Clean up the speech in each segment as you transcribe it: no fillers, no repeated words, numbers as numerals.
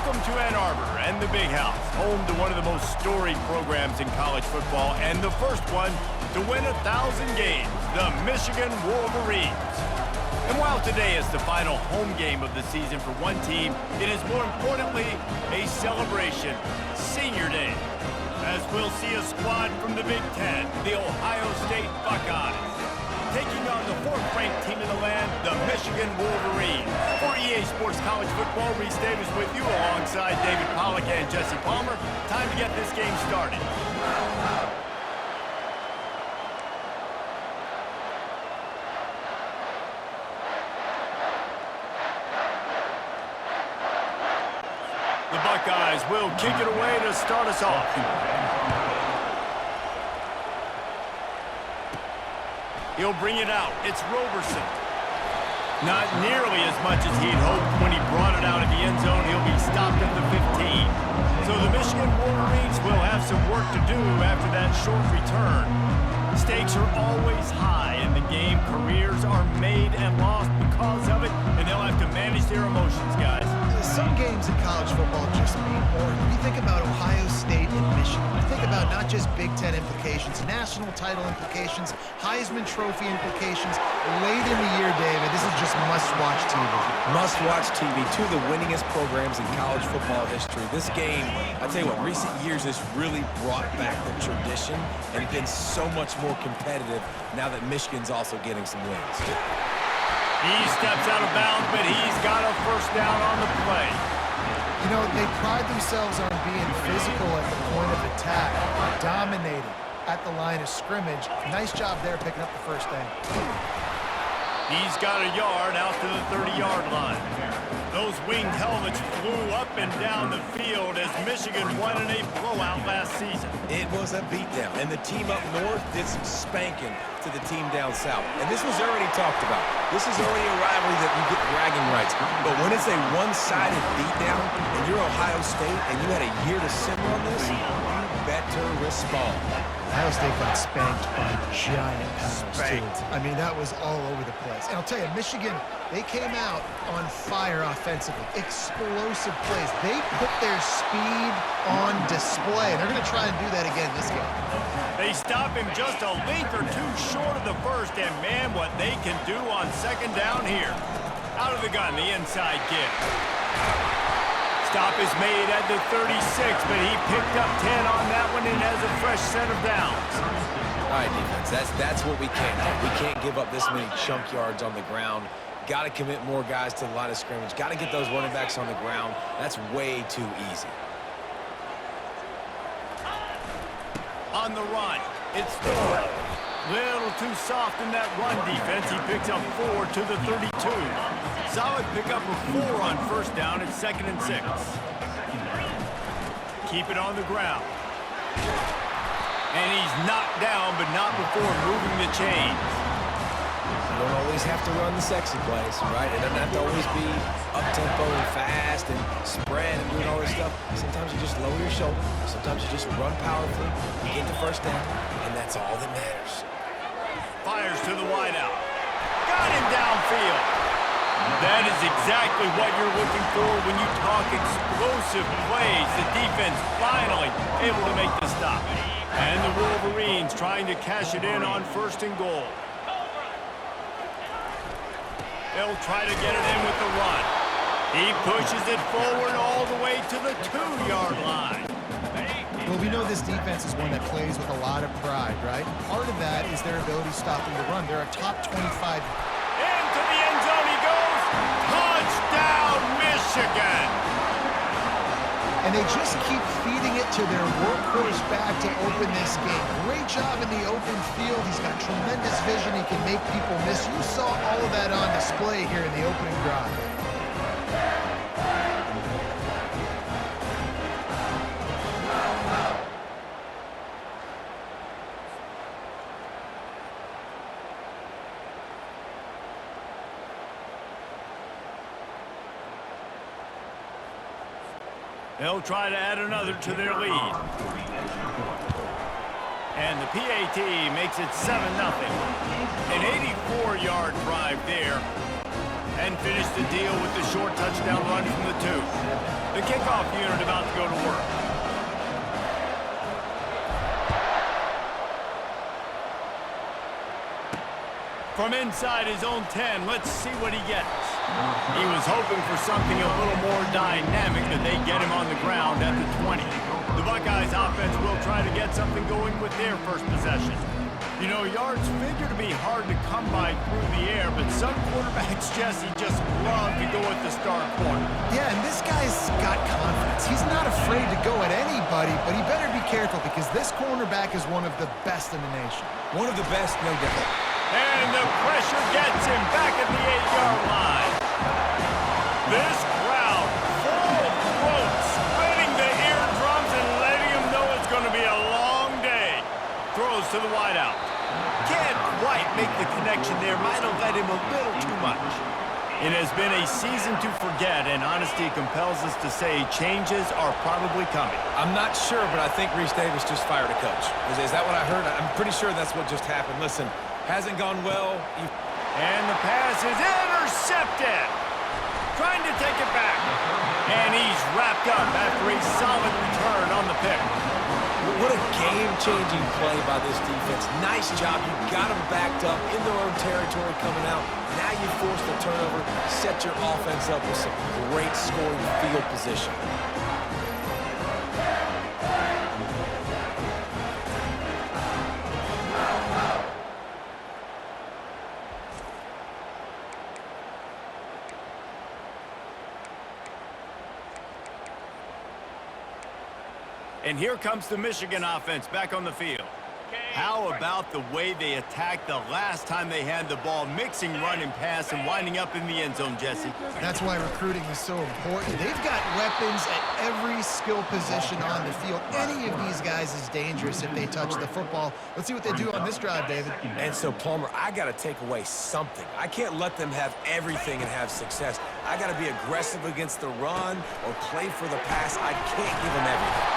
Welcome to Ann Arbor and the Big House, home to one of the most storied programs in college football and the first one to win 1,000 games, the Michigan Wolverines. And while today is the final home game of the season for one team, it is more importantly a celebration, Senior Day, as we'll see a squad from the Big Ten, the Ohio State Buckeyes, taking on the fourth-ranked team in the land, the Michigan Wolverines. For EA Sports College Football, Reese Davis with you alongside David Pollack and Jesse Palmer. Time to get this game started. The Buckeyes will kick it away to start us off. He'll bring it out. It's Roberson. Not nearly as much as he'd hoped when he brought it out of the end zone. He'll be stopped at the 15. So the Michigan Wolverines will have some work to do after that short return. Stakes are always high in the game. Careers are made and lost because of it, and they'll have to manage their emotions, guys. Some games in college football just mean more. When you think about Ohio State and Michigan, you think about not just Big Ten implications, national title implications, Heisman Trophy implications. Late in the year, David, this is just must-watch TV. Must-watch TV. Two of the winningest programs in college football history. This game, I tell you what, recent years has really brought back the tradition and been so much more competitive now that Michigan's also getting some wins. He steps out of bounds, but he's got a first down on the play. You know, they pride themselves on being physical at the point of attack, dominating at the line of scrimmage. Nice job there picking up the first down. He's got a yard out to the 30-yard line. Those winged helmets flew up and down the field as Michigan won in a blowout last season. It was a beatdown, and the team up north did some spanking to the team down south. And this was already talked about. This is already a rivalry that you get bragging rights. But when it's a one-sided beatdown, and you're Ohio State, and you had a year to simmer on this, you better respond. Ohio State got spanked by giant powers, too. I mean, that was all over the place. And I'll tell you, Michigan, they came out on fire offensively. Explosive plays. They put their speed on display. They're going to try and do that again this game. They stop him just a length or two short of the first, and man, what they can do on second down here. Out of the gun, the inside kick. Stop is made at the 36, but he picked up 10 on that one and has a fresh set of downs. All right, defense, that's what we can't do. We can't give up this many chunk yards on the ground. Got to commit more guys to the line of scrimmage. Got to get those running backs on the ground. That's way too easy. On the run, it's Thor. Little too soft in that run defense. He picks up 4 to the 32. Solid pickup of 4 on first down at 2nd and 6. Keep it on the ground. And he's knocked down, but not before moving the chains. You don't always have to run the sexy plays, right? It doesn't have to always be up-tempo and fast and spread and doing all this stuff. Sometimes you just lower your shoulder. Sometimes you just run powerfully, you get the first down, and that's all that matters. Fires to the wideout. Got him downfield. That is exactly what you're looking for when you talk explosive plays. The defense finally able to make the stop. And the Wolverines trying to cash it in on 1st and goal. They'll try to get it in with the run. He pushes it forward all the way to the 2-yard line. Well, we know this defense is one that plays with a lot of pride, right? Part of that is their ability stopping the run. They're a top 25. Into the end zone he goes. Touchdown, Michigan! And they just keep feeding it to their workhorse back to open this game. Great job in the open field. He's got tremendous vision. He can make people miss. You saw all of that on display here in the opening drive. They'll try to add another to their lead. And the PAT makes it 7-0. An 84-yard drive there. and finished the deal with the short touchdown run from the 2. The kickoff unit about to go to work. From inside his own 10, let's see what he gets. He was hoping for something a little more dynamic, but they get him on the ground at the 20. The Buckeyes offense will try to get something going with their first possession. You know, yards figure to be hard to come by through the air, but some quarterbacks, Jesse, just love to go at the star corner. Yeah, and this guy's got confidence. He's not afraid to go at anybody, but he better be careful because this cornerback is one of the best in the nation. One of the best, no doubt. And the pressure gets him back at the 8-yard line. This crowd, full throat, splitting the eardrums and letting him know it's going to be a long day. Throws to the wideout. Can't quite make the connection there. Might have led him a little too much. It has been a season to forget, and honesty compels us to say changes are probably coming. I'm not sure, but I think Reese Davis just fired a coach. Is that what I heard? I'm pretty sure that's what just happened. Listen, hasn't gone well. And the pass is intercepted. Trying to take it back. And he's wrapped up after a solid return on the pick. What a game-changing play by this defense. Nice job. You got them backed up in their own territory coming out. Now you force the turnover, set your offense up with some great scoring field position. And here comes the Michigan offense back on the field. How about the way they attacked the last time they had the ball, mixing run and pass and winding up in the end zone, Jesse? That's why recruiting is so important. They've got weapons at every skill position on the field. Any of these guys is dangerous if they touch the football. Let's see what they do on this drive, David. And so, Palmer, I got to take away something. I can't let them have everything and have success. I got to be aggressive against the run or play for the pass. I can't give them everything.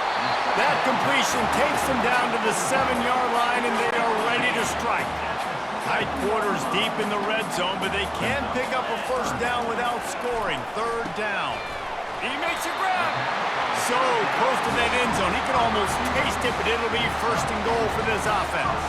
That completion takes them down to the 7-yard line, and they are ready to strike. Tight quarters deep in the red zone, but they can pick up a first down without scoring. Third down. He makes a grab. So close to that end zone. He can almost taste it, but it'll be first and goal for this offense.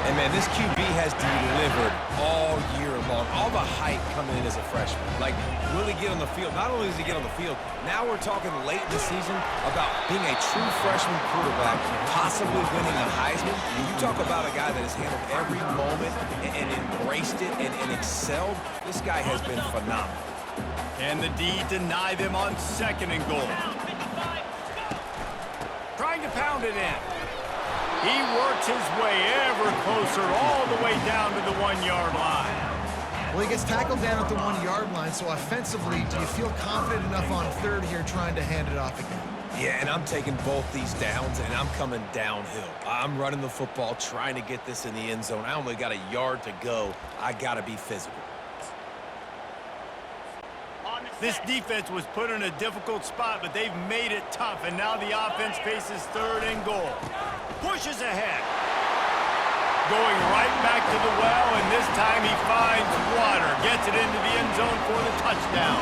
And, man, this QB has delivered all year long. All the hype coming in as a freshman. Like, will he get on the field? Not only does he get on the field, now we're talking late in the season about being a true freshman quarterback, possibly winning a Heisman. You talk about a guy that has handled every moment and embraced it and excelled. This guy has been phenomenal. And the D deny them on second and goal. Trying to pound it in. He works his way ever closer all the way down to the 1-yard line. Well, he gets tackled down at the 1-yard line, so offensively, do you feel confident enough on third here trying to hand it off again? Yeah, and I'm taking both these downs, and I'm coming downhill. I'm running the football, trying to get this in the end zone. I only got a yard to go. I got to be physical. This defense was put in a difficult spot, but they've made it tough, and now the offense faces third and goal. Pushes ahead. Going right back to the well, and this time he finds water. Gets it into the end zone for the touchdown.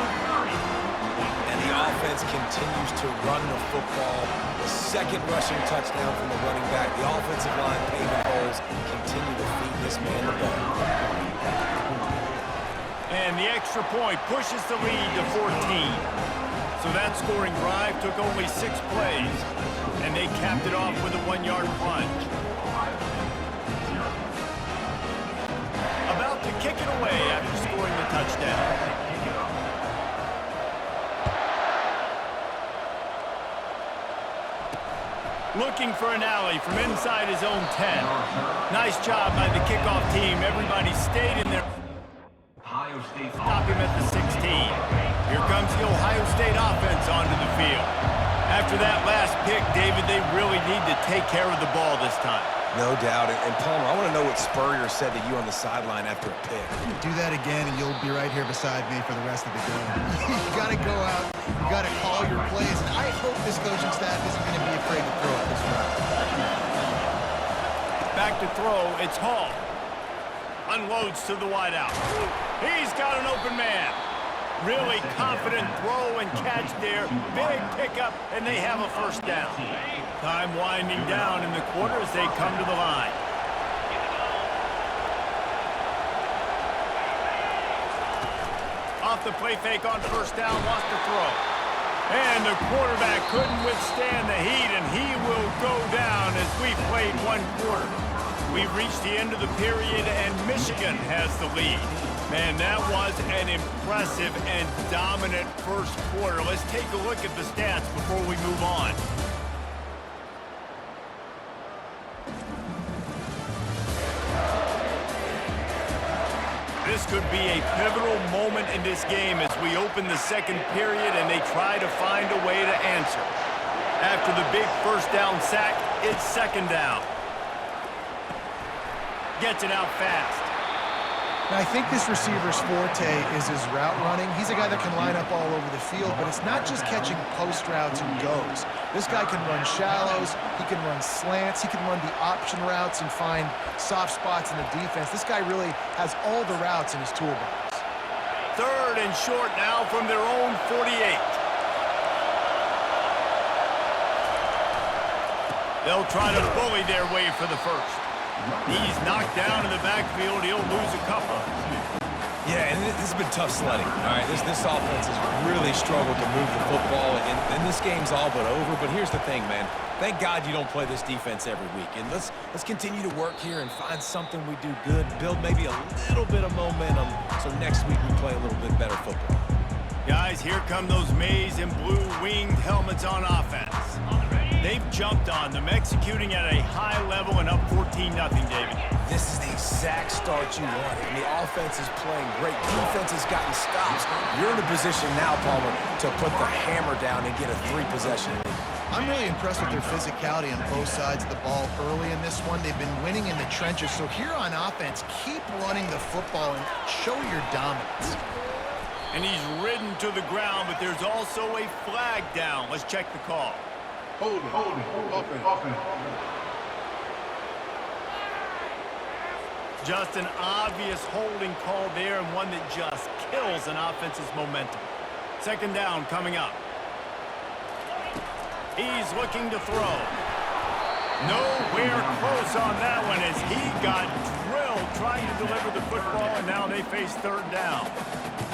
And the offense continues to run the football. The second rushing touchdown from the running back. The offensive line paving holes. Continue to feed this man the ball. And the extra point pushes the lead to 14. So that scoring drive took only 6 plays, and they capped it off with a 1-yard plunge. About to kick it away after scoring the touchdown. Looking for an alley from inside his own 10. Nice job by the kickoff team. Everybody stayed in there. Stop him at the 16. Here comes the Ohio State offense onto the field. After that last pick, David, they really need to take care of the ball this time. No doubt. And Palmer, I want to know what Spurrier said to you on the sideline after a pick. Do that again, and you'll be right here beside me for the rest of the game. You got to go out. You got to call your plays. And I hope this coaching staff isn't going to be afraid to throw it this route. Back to throw. It's Hall. Unloads to the wideout. He's got an open man. Really confident throw and catch there. Big pickup, and they have a first down. Time winding down in the quarter as they come to the line. Off the play fake on first down, wants to throw. And the quarterback couldn't withstand the heat, and he will go down as we played one quarter. We've reached the end of the period, and Michigan has the lead. Man, that was an impressive and dominant first quarter. Let's take a look at the stats before we move on. This could be a pivotal moment in this game as we open the second period and they try to find a way to answer. After the big first down sack, it's second down. Gets it out fast. Now, I think this receiver's forte is his route running. He's a guy that can line up all over the field, but it's not just catching post routes and goes. This guy can run shallows, he can run slants, he can run the option routes and find soft spots in the defense. This guy really has all the routes in his toolbox. Third and short now from their own 48. They'll try to bully their way for the first. He's knocked down in the backfield. He'll lose a couple. Yeah, and this has been tough sledding. All right, this offense has really struggled to move the football, and this game's all but over. But here's the thing, man. Thank God you don't play this defense every week. And let's continue to work here and find something we do good, build maybe a little bit of momentum so next week we play a little bit better football. Guys, here come those maize and blue winged helmets on offense. They've jumped on them, executing at a high level and up 14-0, David. This is the exact start you wanted. And the offense is playing great. Defense has gotten stops. You're in a position now, Palmer, to put the hammer down and get a 3-possession lead. I'm really impressed with their physicality on both sides of the ball early in this one. They've been winning in the trenches. So here on offense, keep running the football and show your dominance. And he's ridden to the ground, but there's also a flag down. Let's check the call. Holding, offense. Just an obvious holding call there, and one that just kills an offense's momentum. Second down coming up. He's looking to throw. Nowhere close on that one as he got drilled trying to deliver the football, and now they face third down.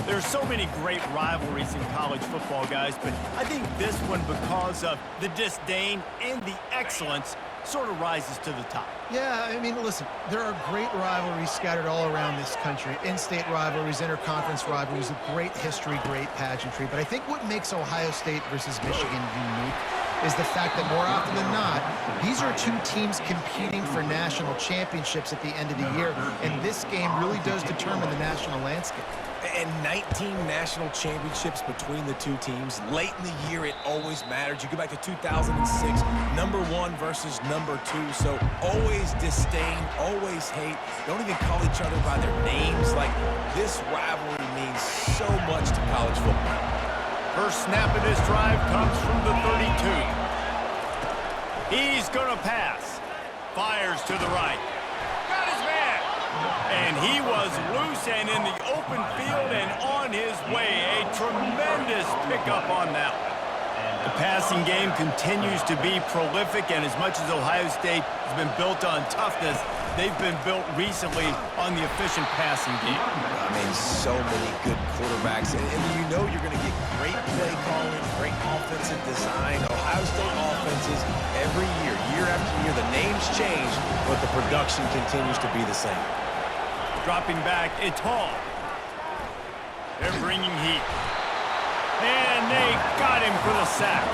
There's so many great rivalries in college football, guys, but I think this one, because of the disdain and the excellence, sort of rises to the top. Yeah, I mean, listen, there are great rivalries scattered all around this country. In-state rivalries, interconference rivalries, with great history, great pageantry. But I think what makes Ohio State versus Michigan unique is the fact that more often than not, these are two teams competing for national championships at the end of the year, and this game really does determine the national landscape. And 19 national championships between the two teams. Late in the year, it always mattered. You go back to 2006, number 1 versus number 2. So always disdain, always hate. Don't even call each other by their names. Like, this rivalry means so much to college football. First snap of this drive comes from the 32. He's going to pass. Fires to the right. Got his man. And he was loose and in the open field and on his way. A tremendous pickup on that one. The passing game continues to be prolific, and as much as Ohio State has been built on toughness, they've been built recently on the efficient passing game. I mean, so many good quarterbacks, and you know you're going to get great play calling, great offensive design. Ohio State offenses every year, year after year, the names change, but the production continues to be the same. Dropping back, it's Hall. They're bringing heat. And they got him for the sack.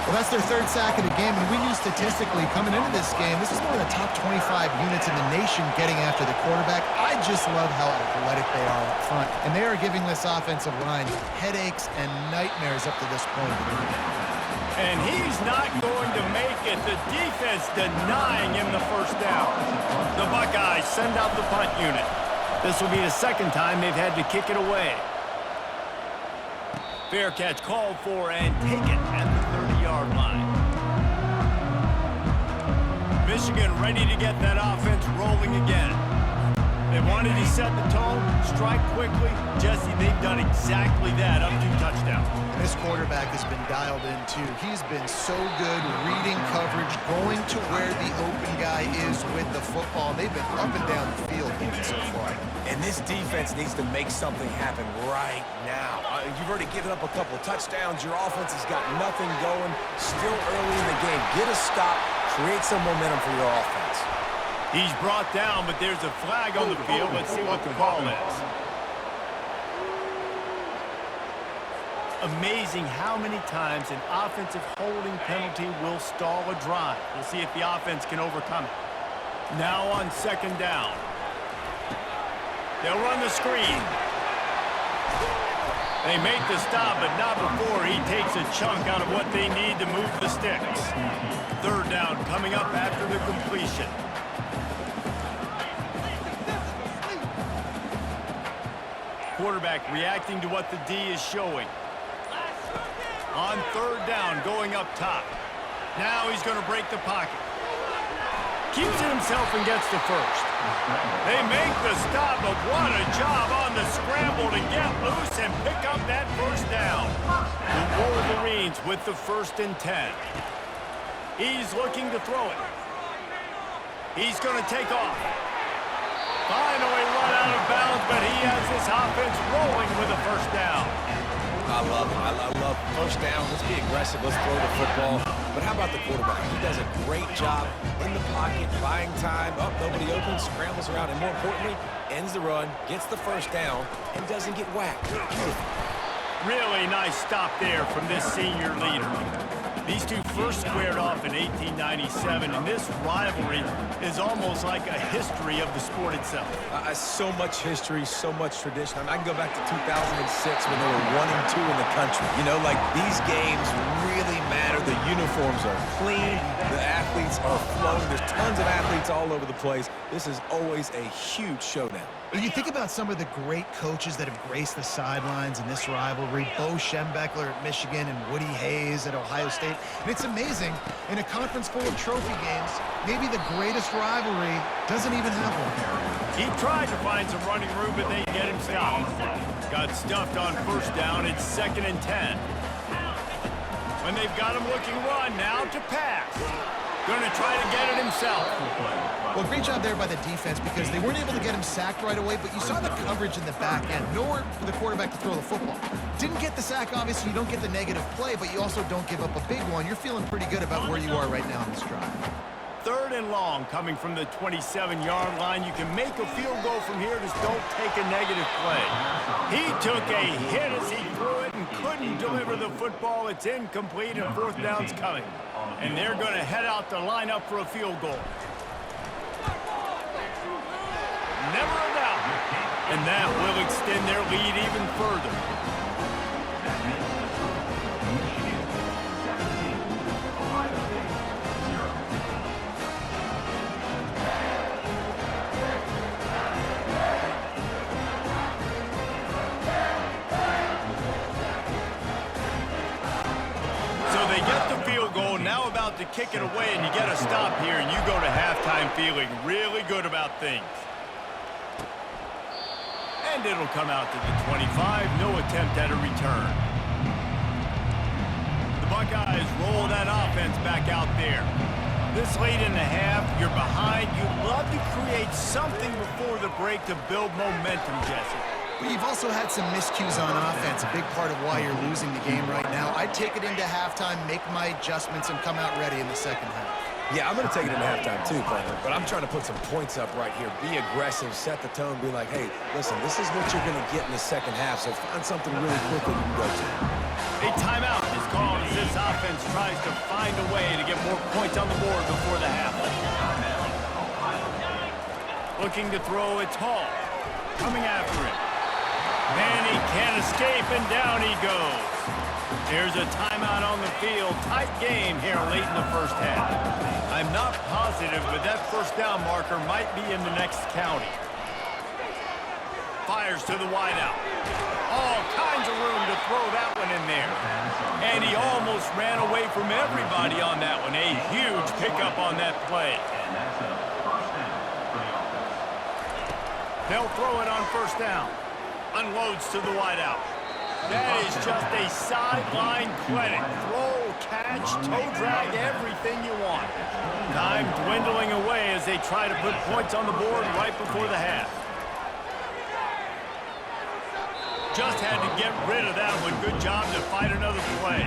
Well, that's their third sack of the game, and we knew statistically coming into this game, this is one of the top 25 units in the nation getting after the quarterback. I just love how athletic they are up front, and they are giving this offensive line headaches and nightmares up to this point. And he's not going to make it. The defense denying him the first down. The Buckeyes send out the punt unit. This will be the second time they've had to kick it away. Fair catch called for and taken at the 30-yard line. Michigan ready to get that offense rolling again. They wanted to set the tone, strike quickly. Jesse, they've done exactly that up to touchdown. And this quarterback has been dialed in, too. He's been so good reading coverage, going to where the open guy is with the football. They've been up and down the field even so far. And this defense needs to make something happen right now. You've already given up a couple touchdowns. Your offense has got nothing going. Still early in the game. Get a stop. Create some momentum for your offense. He's brought down, but there's a flag on the field. Let's see what the call is. Amazing how many times an offensive holding penalty will stall a drive. We'll see if the offense can overcome it. Now on second down. They'll run the screen. They make the stop, but not before he takes a chunk out of what they need to move the sticks. Third down coming up after the completion. Quarterback reacting to what the D is showing. On third down, going up top. Now he's going to break the pocket. Keeps it himself and gets the first. They make the stop, but what a job on the scramble to get loose and pick up that first down. The Wolverines with the 1st and 10. He's looking to throw it. He's going to take off. Finally run out of bounds, but he has this offense rolling with a first down. I love it. I love first down. Let's be aggressive. Let's throw the football. But how about the quarterback? He does a great job in the pocket, buying time. Up, nobody open, scrambles around, and more importantly, ends the run, gets the first down, and doesn't get whacked. Beautiful. Really nice stop there from this senior leader. These two first squared off in 1897, and this rivalry is almost like a history of the sport itself. So much history, so much tradition. I can go back to 2006 when they were 1-2 in the country. You know, like these games really matter. The uniforms are clean. The athletes are flowing. There's tons of athletes all over the place. This is always a huge showdown. When you think about some of the great coaches that have graced the sidelines in this rivalry, Bo Schembechler at Michigan and Woody Hayes at Ohio State, and it's amazing, in a conference full of trophy games, maybe the greatest rivalry doesn't even have one. He tried to find some running room, but they get him stopped. Got stuffed on first down. It's 2nd and 10. When they've got him looking run, now to pass. Going to try to get it himself. Well, great job there by the defense because they weren't able to get him sacked right away, but you saw the coverage in the back end. Nowhere for the quarterback to throw the football. Didn't get the sack, obviously. You don't get the negative play, but you also don't give up a big one. You're feeling pretty good about where you are right now in this drive. 3rd and long coming from the 27-yard line. You can make a field goal from here. Just don't take a negative play. He took a hit as he threw it and couldn't deliver the football. It's incomplete and 4th down's coming. And they're going to head out to line up for a field goal. Never a doubt. And that will extend their lead even further. So they get the field goal, now about to kick it away, and you get a stop here, and you go to halftime feeling really good about things. And it'll come out to the 25. No attempt at a return. The Buckeyes roll that offense back out there. This late in the half, you're behind. You'd love to create something before the break to build momentum, Jesse. But you've also had some miscues on offense, a big part of why you're losing the game right now. I'd take it into halftime, make my adjustments, and come out ready in the second half. Yeah, I'm going to take it into halftime too, partner. But I'm trying to put some points up right here. Be aggressive, set the tone, be like, hey, listen, this is what you're going to get in the second half, so find something really quick that you can go to. A timeout is called as this offense tries to find a way to get more points on the board before the half. Looking to throw, it's Hall. Coming after him. And he can't escape, and down he goes. There's a timeout on the field. Tight game here late in the first half. I'm not positive, but that first down marker might be in the next county. Fires to the wideout. All kinds of room to throw that one in there. And he almost ran away from everybody on that one. A huge pickup on that play. They'll throw it on first down. Unloads to the wideout. That is just a sideline credit. Throw, catch, toe drag, everything you want. Time dwindling away as they try to put points on the board right before the half. Just had to get rid of that one. Good job to fight another play.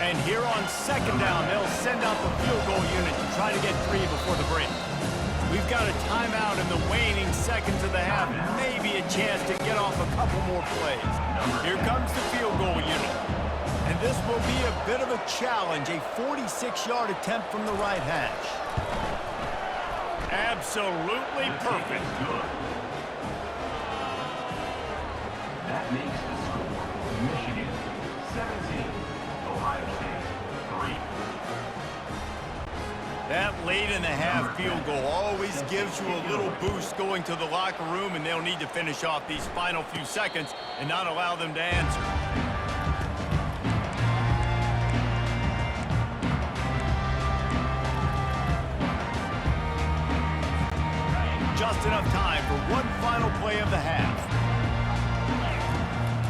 And here on second down, they'll send out the field goal unit to try to get 3 before the break. We've got a timeout in the waning seconds of the half. Maybe a chance to get off a couple more plays. Here comes the field goal unit. And this will be a bit of a challenge, a 46-yard attempt from the right hash. Absolutely perfect. That makes the score Michigan 17, Ohio State 3. That late in the half field goal always gives you a little boost going to the locker room, and they'll need to finish off these final few seconds and not allow them to answer. Just enough time for one final play of the half.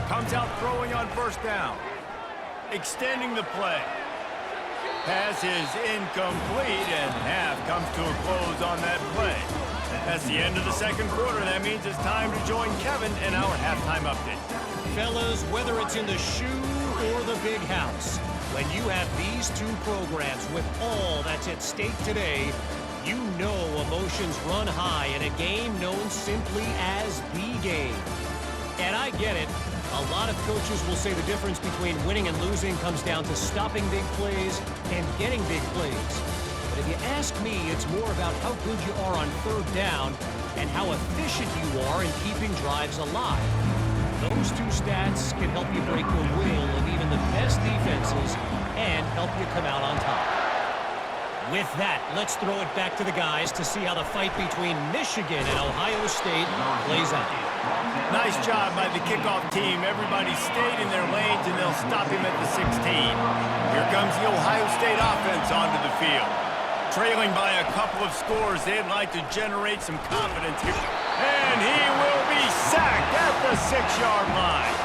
Comes out throwing on first down. Extending the play. Pass is incomplete, and half comes to a close on that play. That's the end of the second quarter. That means it's time to join Kevin in our halftime update. Fellas, whether it's in the shoe or the big house, when you have these two programs with all that's at stake today, you know emotions run high in a game known simply as the game. And I get it. A lot of coaches will say the difference between winning and losing comes down to stopping big plays and getting big plays. But if you ask me, it's more about how good you are on third down and how efficient you are in keeping drives alive. Those two stats can help you break the will of even the best defenses and help you come out on top. With that, let's throw it back to the guys to see how the fight between Michigan and Ohio State plays out. Nice job by the kickoff team. Everybody stayed in their lanes, and they'll stop him at the 16. Here comes the Ohio State offense onto the field. Trailing by a couple of scores, they'd like to generate some confidence here. And he will be sacked at the 6-yard line.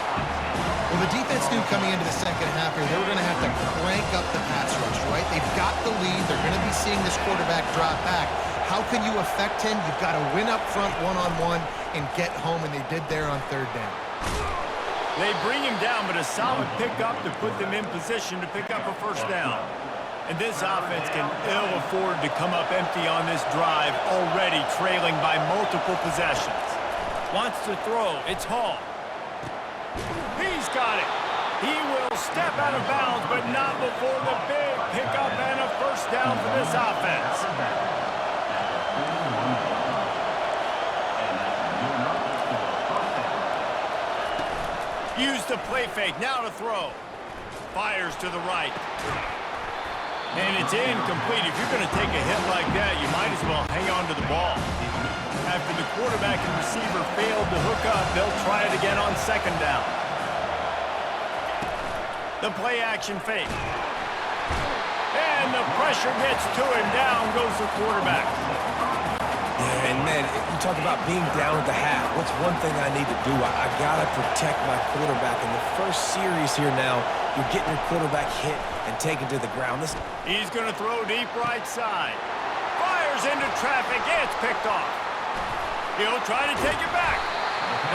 Well, the defense knew coming into the second half here, they were going to have to crank up the pass rush, right? They've got the lead. They're going to be seeing this quarterback drop back. How can you affect him? You've got to win up front one-on-one and get home, and they did there on third down. They bring him down, but a solid pickup to put them in position to pick up a first down. And this offense can ill afford to come up empty on this drive, already trailing by multiple possessions. Wants to throw. It's Hall. He's got it. He will step out of bounds, but not before the big pickup and a first down for this offense. Use the play fake, now to throw. Fires to the right. And it's incomplete. If you're going to take a hit like that, you might as well hang on to the ball. After the quarterback and receiver failed to hook up, they'll try it again on second down. The play action fake. And the pressure gets to him. Down goes the quarterback. Yeah, and man, you talk about being down at the half. What's one thing I need to do? I got to protect my quarterback. In the first series here now, you're getting your quarterback hit and taken to the ground. He's going to throw deep right side. Fires into traffic. It's picked off. He'll try to take it back.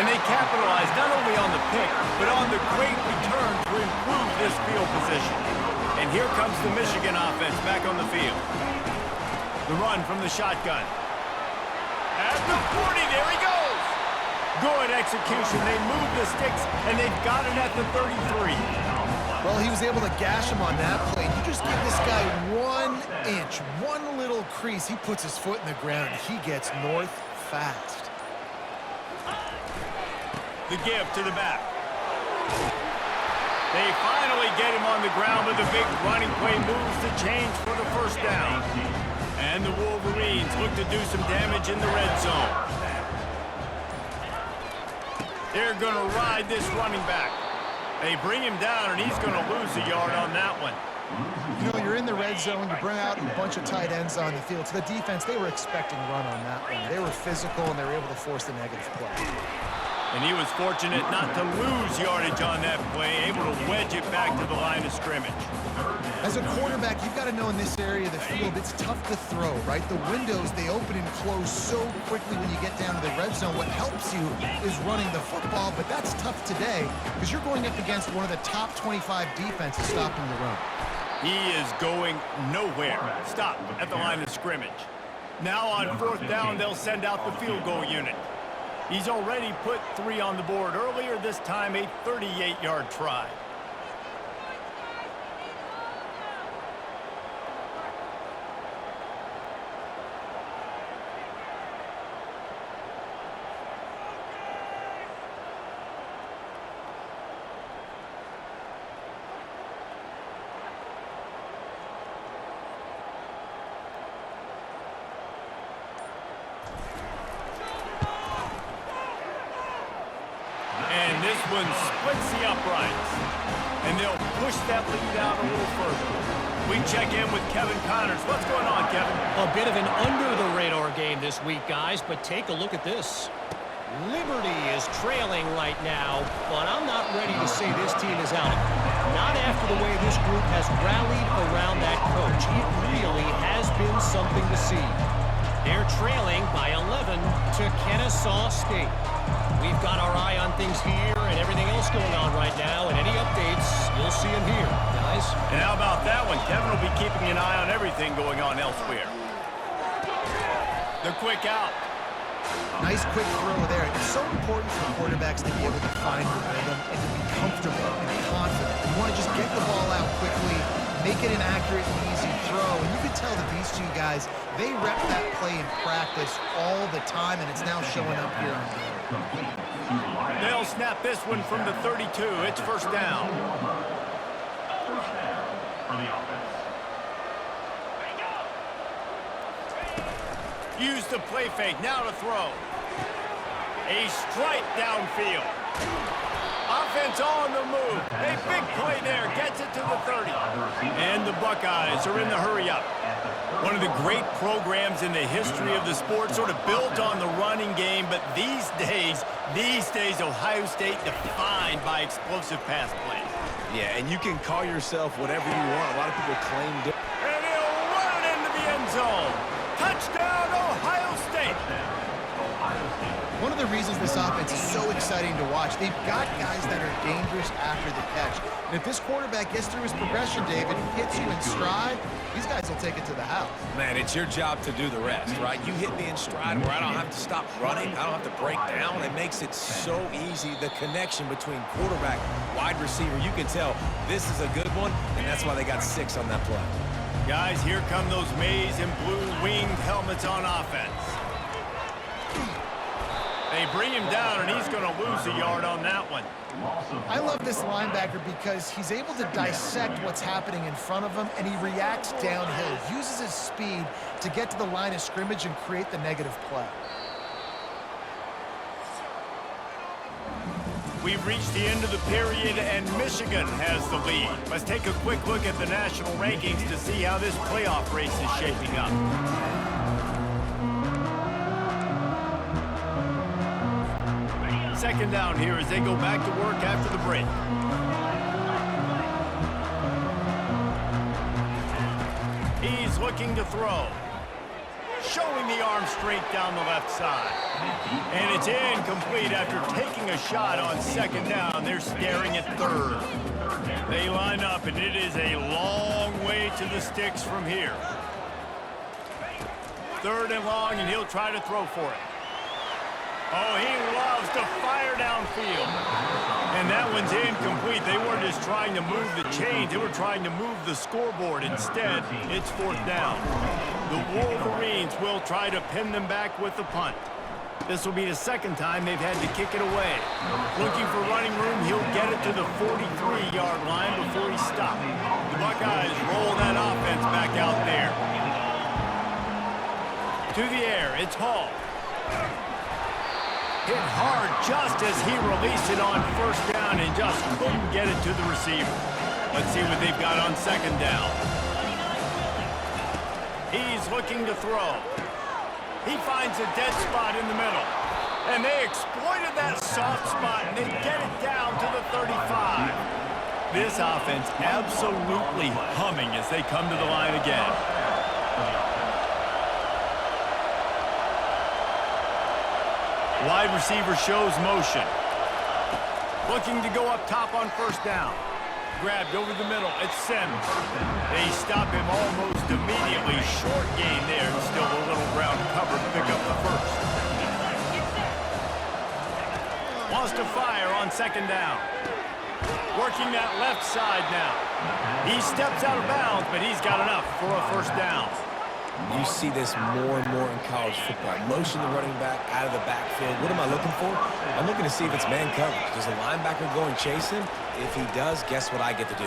And they capitalize not only on the pick, but on the great return to improve this field position. And here comes the Michigan offense back on the field. The run from the shotgun. At the 40, there he goes. Good execution. They move the sticks, and they've got it at the 33. Well, he was able to gash him on that play. You just give this guy 1 inch, one little crease. He puts his foot in the ground. He gets north fast. The give to the back. They finally get him on the ground with a big running play, moves the chains for the first down. And the Wolverines look to do some damage in the red zone. They're going to ride this running back. They bring him down, and he's going to lose a yard on that one. You know, you're in the red zone, you bring out a bunch of tight ends on the field. So the defense, they were expecting run on that one. They were physical, and they were able to force the negative play. And he was fortunate not to lose yardage on that play, able to wedge it back to the line of scrimmage. As a quarterback, you've got to know in this area of the field, it's tough to throw, right? The windows, they open and close so quickly when you get down to the red zone. What helps you is running the football, but that's tough today because you're going up against one of the top 25 defenses stopping the run. He is going nowhere. Stop at the line of scrimmage. Now on 4th down, they'll send out the field goal unit. He's already put 3 on the board earlier, this time a 38-yard try. This one splits the uprights, and they'll push that lead out a little further. We check in with Kevin Connors. What's going on, Kevin? A bit of an under-the-radar game this week, guys, but take a look at this. Liberty is trailing right now, but I'm not ready to say this team is out of it. Not after the way this group has rallied around that coach. It really has been something to see. They're trailing by 11 to Kennesaw State. We've got our eye on things here and everything else going on right now, and any updates, you'll see them here, guys. And how about that one? Kevin will be keeping an eye on everything going on elsewhere. The quick out. Nice quick throw there. It's so important for quarterbacks to be able to find the rhythm and to be comfortable and confident. You want to just get the ball out quickly, make it an accurate and easy throw. And you can tell that these two guys, they rep that play in practice all the time, and it's now showing up here on game. They'll snap this one from the 32. It's 1st down. First down for the offense. Use the play fake. Now to throw. A strike downfield. Offense on the move. A big play there. Gets it to the 30. And the Buckeyes are in the hurry-up. One of the great programs in the history of the sport, sort of built on the running game, but these days, Ohio State defined by explosive pass plays. Yeah, and you can call yourself whatever you want. A lot of people claim different. And he'll run it into the end zone. Touchdown, Ohio State. One of the reasons this offense is so exciting to watch, they've got guys that are dangerous after the catch. And if this quarterback gets through his progression, David, hits you in stride, these guys will take it to the house. Man, it's your job to do the rest, right? You hit me in stride where I don't have to stop running. I don't have to break down. It makes it so easy. The connection between quarterback, wide receiver, you can tell this is a good one, and that's why they got 6 on that play. Guys, here come those maize and blue winged helmets on offense. They bring him down, and he's going to lose a yard on that one. I love this linebacker because he's able to dissect what's happening in front of him, and he reacts downhill, uses his speed to get to the line of scrimmage and create the negative play. We've reached the end of the period, and Michigan has the lead. Let's take a quick look at the national rankings to see how this playoff race is shaping up. Second down here as they go back to work after the break. He's looking to throw. Showing the arm straight down the left side. And it's incomplete after taking a shot on 2nd down. They're staring at 3rd. They line up, and it is a long way to the sticks from here. 3rd and long, and he'll try to throw for it. Oh, he loves to fire downfield. And that one's incomplete. They weren't just trying to move the chains. They were trying to move the scoreboard. Instead, it's 4th down. The Wolverines will try to pin them back with the punt. This will be the 2nd time they've had to kick it away. Looking for running room, he'll get it to the 43-yard line before he stopped. The Buckeyes roll that offense back out there. To the air, it's Hall. Hit hard just as he released it on 1st down and just couldn't get it to the receiver. Let's see what they've got on second down. He's looking to throw. He finds a dead spot in the middle. And they exploited that soft spot, and they get it down to the 35. This offense absolutely humming as they come to the line again. Wide receiver shows motion. Looking to go up top on first down. Grabbed over the middle. It's Sims. They stop him almost immediately. Short gain there, and still a little ground cover to pick up the first. Wants to fire on second down. Working that left side now. He steps out of bounds, but he's got enough for a first down. You see this more and more in college football. Motion the running back out of the backfield. What am I looking for? I'm looking to see if it's man coverage. Does the linebacker go and chase him? If he does, guess what I get to do?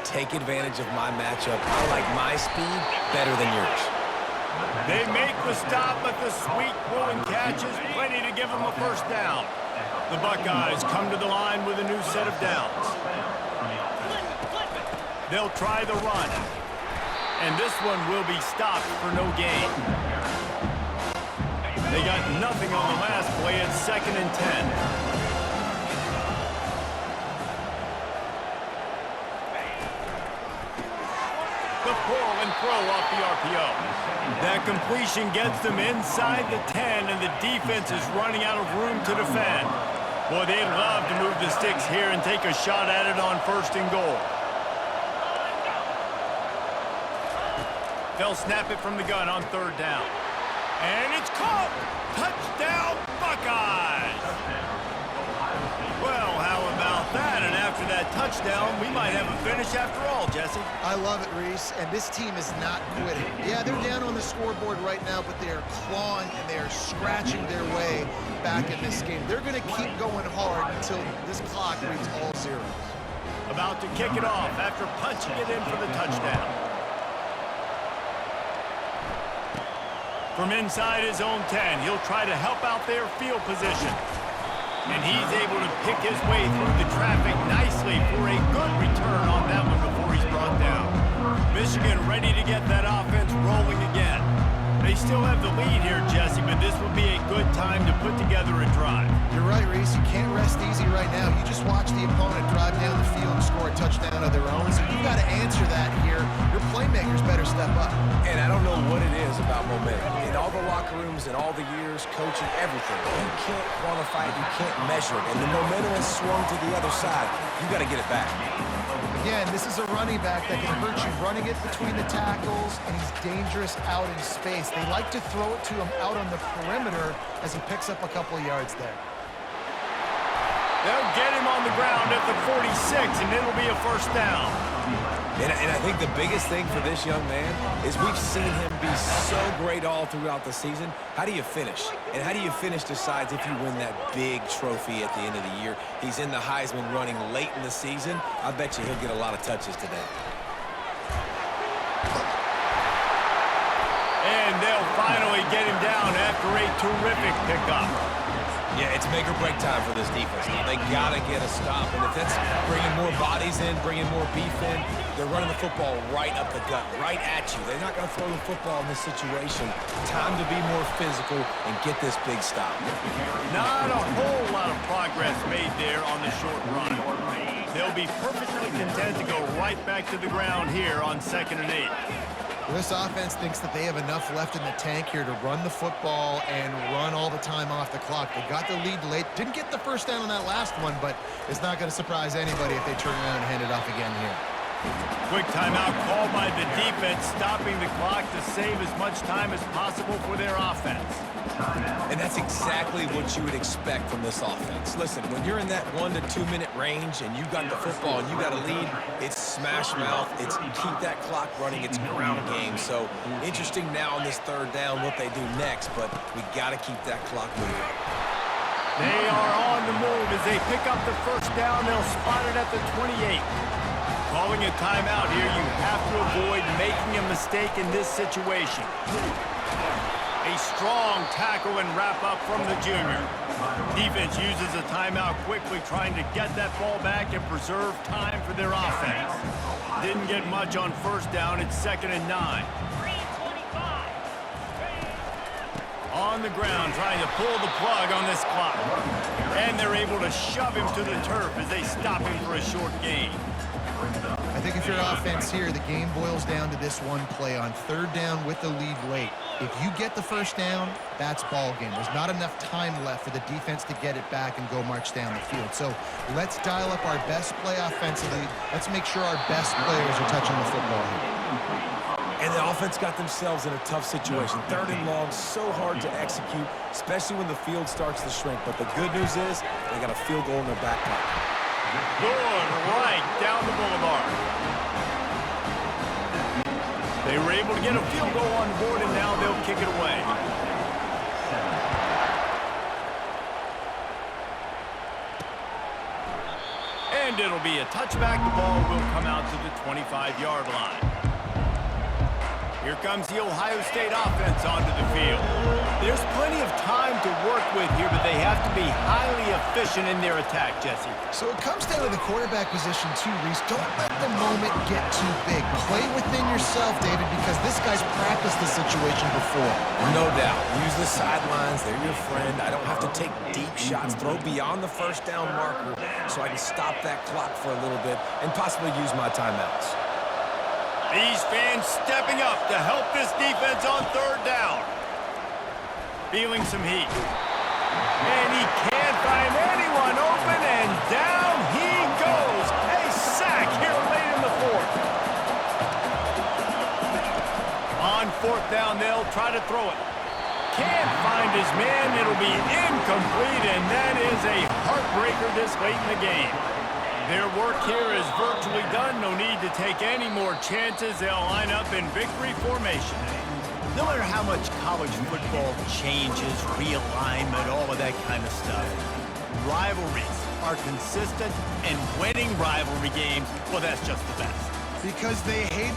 Take advantage of my matchup. I like my speed better than yours. They make the stop, but the sweet pulling catch is plenty to give them a first down. The Buckeyes come to the line with a new set of downs. They'll try the run. And this one will be stopped for no gain. They got nothing on the last play. It's 2nd and 10. The pull and throw off the RPO. That completion gets them inside the 10, and the defense is running out of room to defend. Boy, they'd love to move the sticks here and take a shot at it on 1st and goal. They'll snap it from the gun on 3rd down. And it's caught! Touchdown, Buckeyes! Well, how about that? And after that touchdown, we might have a finish after all, Jesse. I love it, Reese, and this team is not quitting. Yeah, they're down on the scoreboard right now, but they are clawing and they are scratching their way back in this game. They're going to keep going hard until this clock reads all zeros. About to kick it off after punching it in for the touchdown. From inside his own 10, he'll try to help out their field position. And he's able to pick his way through the traffic nicely for a good return on that one before he's brought down. Michigan ready to get that offense rolling again. They still have the lead here, Jesse, but this would be a good time to put together a drive. You're right, Reese. You can't rest easy right now. You just watch the opponent drive down the field and score a touchdown of their own. So you've got to answer that here. Your playmakers better step up. And I don't know what it is about momentum. In all the locker rooms and all the years, coaching, everything, you can't quantify it, you can't measure it. And the momentum has swung to the other side. You got to get it back. Again, this is a running back that can hurt you running it between the tackles, and he's dangerous out in space. They like to throw it to him out on the perimeter as he picks up a couple of yards there. They'll get him on the ground at the 46, and it'll be a first down. And I think the biggest thing for this young man is we've seen him be so great all throughout the season. How do you finish? And how do you finish decides if you win that big trophy at the end of the year. He's in the Heisman running late in the season. I bet you he'll get a lot of touches today. And they'll finally get him down after a terrific pickup. Yeah, it's make or break time for this defense now. They got to get a stop. And if that's bringing more bodies in, bringing more beef in, they're running the football right up the gut, right at you. They're not going to throw the football in this situation. Time to be more physical and get this big stop. Not a whole lot of progress made there on the short run. They'll be perfectly content to go right back to the ground here on 2nd and 8. This offense thinks that they have enough left in the tank here to run the football and run all the time off the clock. They got the lead late. Didn't get the first down on that last one, but it's not going to surprise anybody if they turn around and hand it off again here. Quick timeout called by the defense, stopping the clock to save as much time as possible for their offense. And that's exactly what you would expect from this offense. Listen, when you're in that 1 to 2 minute range and you got the football and you got a lead, it's smash mouth, it's keep that clock running, it's ground game. So interesting now on this 3rd down what they do next, but we got to keep that clock moving. They are on the move as they pick up the first down. They'll spot it at the 28. Calling a timeout here, you have to avoid making a mistake in this situation. A strong tackle and wrap up from the junior. Defense uses a timeout quickly, trying to get that ball back and preserve time for their offense. Didn't get much on first down. It's 2nd and 9. On the ground, trying to pull the plug on this clock. And they're able to shove him to the turf as they stop him for a short gain. I think if you're offense here, the game boils down to this one play on 3rd down with the lead late. If you get the first down, that's ball game. There's not enough time left for the defense to get it back and go march down the field. So let's dial up our best play offensively. Let's make sure our best players are touching the football here. And the offense got themselves in a tough situation. 3rd and long, so hard to execute, especially when the field starts to shrink. But the good news is they got a field goal in their back pocket. Good right down the boulevard. They were able to get a field goal on board, and now they'll kick it away. And it'll be a touchback. The ball will come out to the 25-yard line. Here comes the Ohio State offense onto the field. There's plenty of time to work with here, but they have to be highly efficient in their attack, Jesse. So it comes down to the quarterback position too, Reese. Don't let the moment get too big. Play within yourself, David, because this guy's practiced the situation before. No doubt. Use the sidelines. They're your friend. I don't have to take deep shots. Throw beyond the first down marker so I can stop that clock for a little bit and possibly use my timeouts. These fans stepping up to help this defense on 3rd down. Feeling some heat. And he can't find anyone open, and down he goes. A sack here late in the 4th. On 4th down, they'll try to throw it. Can't find his man. It'll be incomplete, and that is a heartbreaker this late in the game. Their work here is virtually done. No need to take any more chances. They'll line up in victory formation. No matter how much college football changes, realignment, all of that kind of stuff, rivalries are consistent, and winning rivalry games, well, that's just the best. Because they hate